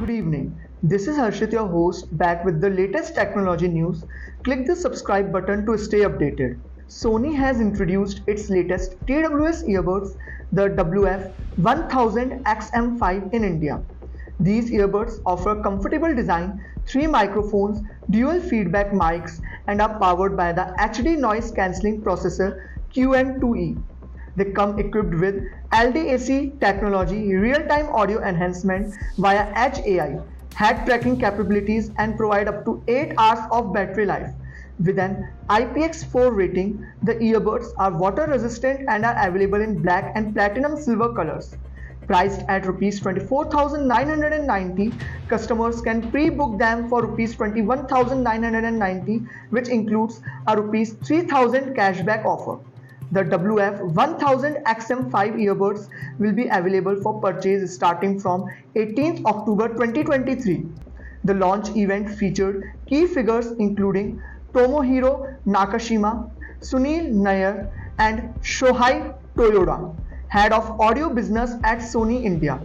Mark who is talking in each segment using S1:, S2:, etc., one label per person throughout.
S1: Good evening. This is Harshit, your host, back with the latest technology news. Click the subscribe button to stay updated. Sony has introduced its latest TWS earbuds, the WF-1000XM5 in India. These earbuds offer comfortable design, 3 microphones, dual feedback mics, and are powered by the HD noise cancelling processor QN2E. They come equipped with LDAC technology, real-time audio enhancement via Edge AI, head tracking capabilities, and provide up to 8 hours of battery life. With an IPX4 rating, the earbuds are water resistant and are available in black and platinum silver colors. Priced at Rs 24,990, customers can pre-book them for Rs 21,990, which includes a Rs 3,000 cashback offer. The WF-1000XM5 earbuds will be available for purchase starting from 18th October 2023. The launch event featured key figures including Tomohiro Nakashima, Sunil Nair, and Shohei Toyoda, head of audio business at Sony India.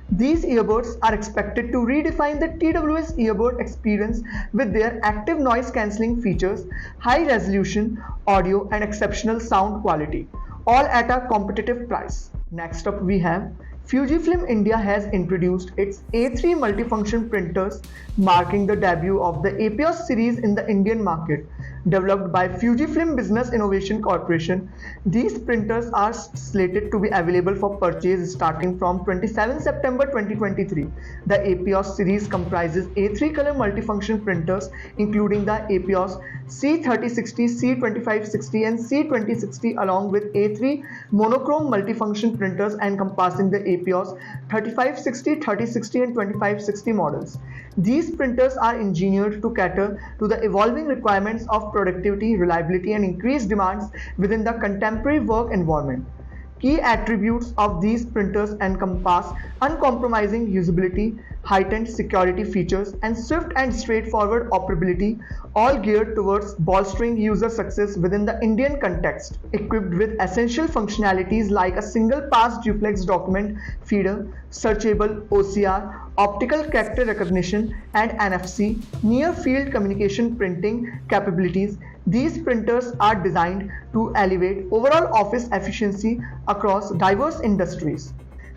S1: These earbuds are expected to redefine the TWS earbud experience with their active noise cancelling features, high resolution audio, and exceptional sound quality, all at a competitive price. Next up we have FUJIFILM India has introduced its A3 multifunction printers, marking the debut of the Apeos series in the Indian market. Developed by FUJIFILM Business Innovation Corporation, these printers are slated to be available for purchase starting from 27 September 2023. The Apeos series comprises A3 color multifunction printers, including the Apeos C3060, C2560, and C2060, along with A3 monochrome multifunction printers encompassing the Apeos 3560, 3060, and 2560 models. These printers are engineered to cater to the evolving requirements of productivity, reliability, and increased demands within the contemporary work environment. Key attributes of these printers encompass uncompromising usability, heightened security features, and swift and straightforward operability, all geared towards bolstering user success within the Indian context. Equipped with essential functionalities like a single-pass duplex document feeder, searchable OCR, optical character recognition, and NFC, near-field communication printing capabilities, these printers are designed to elevate overall office efficiency across diverse industries.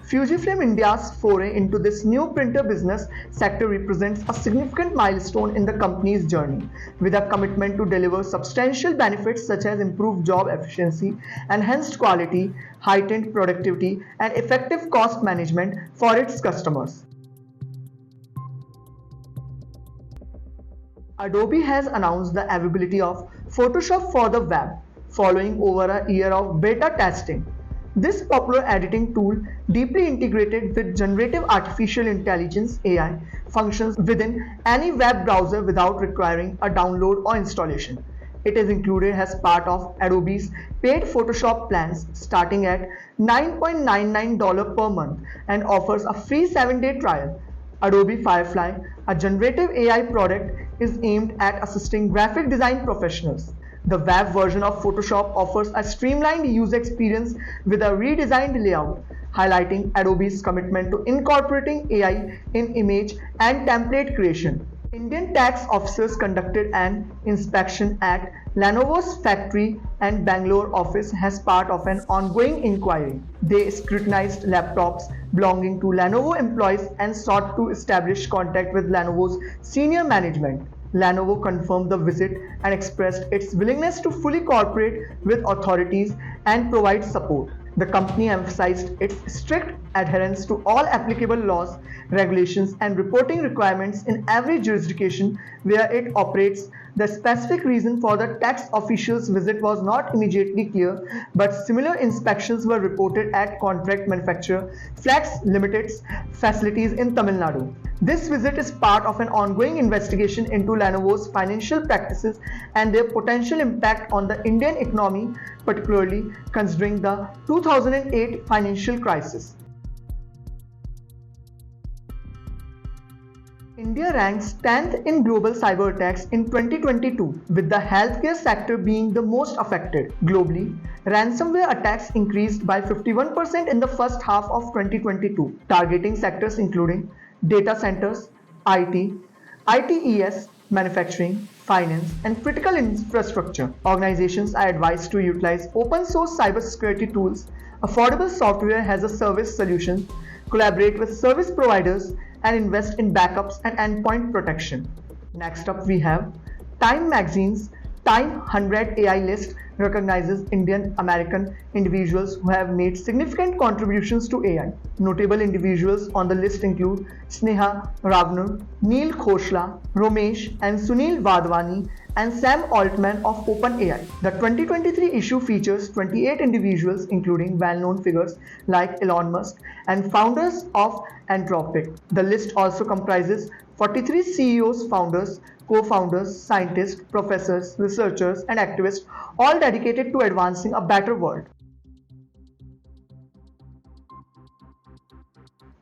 S1: FUJIFILM India's foray into this new printer business sector represents a significant milestone in the company's journey, with a commitment to deliver substantial benefits such as improved job efficiency, enhanced quality, heightened productivity, and effective cost management for its customers. Adobe has announced the availability of Photoshop for the web, following over a year of beta testing. This popular editing tool, deeply integrated with generative artificial intelligence (AI) functions within any web browser without requiring a download or installation. It is included as part of Adobe's paid Photoshop plans starting at $9.99 per month and offers a free 7-day trial. Adobe Firefly, a generative AI product, is aimed at assisting graphic design professionals. The web version of Photoshop offers a streamlined user experience with a redesigned layout, highlighting Adobe's commitment to incorporating AI in image and template creation. Indian tax officers conducted an inspection at Lenovo's factory and Bangalore office as part of an ongoing inquiry. They scrutinized laptops belonging to Lenovo employees and sought to establish contact with Lenovo's senior management. Lenovo confirmed the visit and expressed its willingness to fully cooperate with authorities and provide support. The company emphasized its strict adherence to all applicable laws, regulations, and reporting requirements in every jurisdiction where it operates. The specific reason for the tax official's visit was not immediately clear, but similar inspections were reported at contract manufacturer Flex Limited's facilities in Tamil Nadu. This visit is part of an ongoing investigation into Lenovo's financial practices and their potential impact on the Indian economy, particularly considering the 2008 financial crisis. India ranks 10th in global cyberattacks in 2022, with the healthcare sector being the most affected. Globally, ransomware attacks increased by 51% in the first half of 2022, targeting sectors including data centers, IT, ITES, manufacturing, finance, and critical infrastructure. Organizations are advised to utilize open source cybersecurity tools, affordable software as a service solutions, collaborate with service providers, and invest in backups and endpoint protection. Next up, we have Time Magazine's Time 100 AI list recognizes Indian American individuals who have made significant contributions to AI. Notable individuals on the list include Sneha Ravnur, Neil Khoshla, Romesh, and Sunil Vadwani, and Sam Altman of OpenAI. The 2023 issue features 28 individuals, including well-known figures like Elon Musk and founders of Anthropic. The list also comprises 43 CEOs, founders, co-founders, scientists, professors, researchers, and activists, all dedicated to advancing a better world.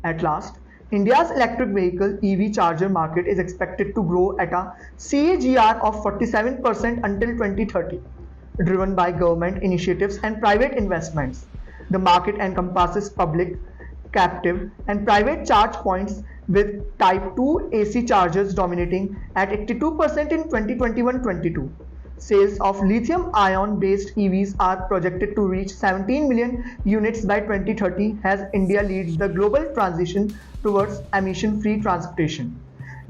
S1: At last, India's electric vehicle EV charger market is expected to grow at a CAGR of 47% until 2030, driven by government initiatives and private investments. The market encompasses public, captive, and private charge points, with Type 2 AC chargers dominating at 82% in 2021-22. Sales of lithium-ion based EVs are projected to reach 17 million units by 2030 as India leads the global transition towards emission-free transportation.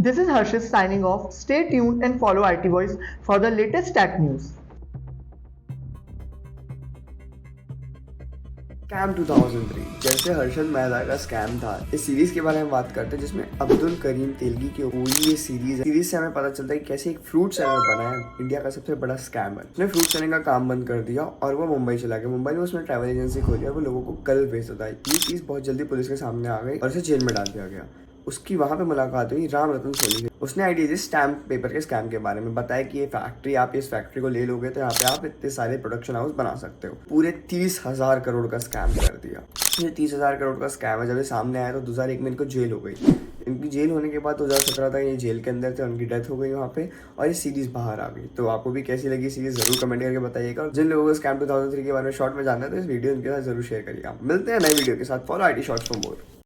S1: This is Harshit signing off. Stay tuned and follow IT Voice for the latest tech news.
S2: Scam 2003 जैसे हर्षद मेहता का scam था। इस series के बारे में बात करते हैं जिसमें अब्दुल करीम तेलगी की पूरी ये सीरीज से हमें पता चलता है कि कैसे एक फ्रूट सेलर बना है इंडिया का सबसे बड़ा स्कैमर। उसने फ्रूट सेलिंग का काम बंद कर दिया और वो मुंबई चला गया। मुंबई में उसने ट्रैवल एजेंसी खोली और वो लोगों को कल भेजता था। ये चीज बहुत जल्दी पुलिस के सामने आ गई और उसे जेल में डाल दिया गया। उसकी वहां पे मुलाकात हुई राम रतन सोनी से। उसने आइडिया दी स्टैम्प पेपर के स्कैम के बारे में, बताया कि ये फैक्ट्री, आप इस फैक्ट्री को ले लोगे तो यहाँ पे आप इतने सारे प्रोडक्शन हाउस बना सकते हो। पूरे 30,000 करोड़ का स्कैम कर दिया। ये 30,000 करोड़ का स्कैम है। जब ये सामने आया तो 2001 में इनको जेल हो गई। इनकी जेल होने के बाद 2017 तक ये जेल के अंदर थे, उनकी डेथ हो गई वहाँ पे और ये सीरीज बाहर आ गई। तो आपको भी कैसी लगी सीरीज जरूर कमेंट करके बताइएगा। और जिन लोगों को स्कैम 2003 के बारे में शॉर्ट में जानना है तो इस वीडियो इनके साथ जरूर शेयर करिएगा। मिलते हैं नई वीडियो के साथ। Follow IT shorts for more.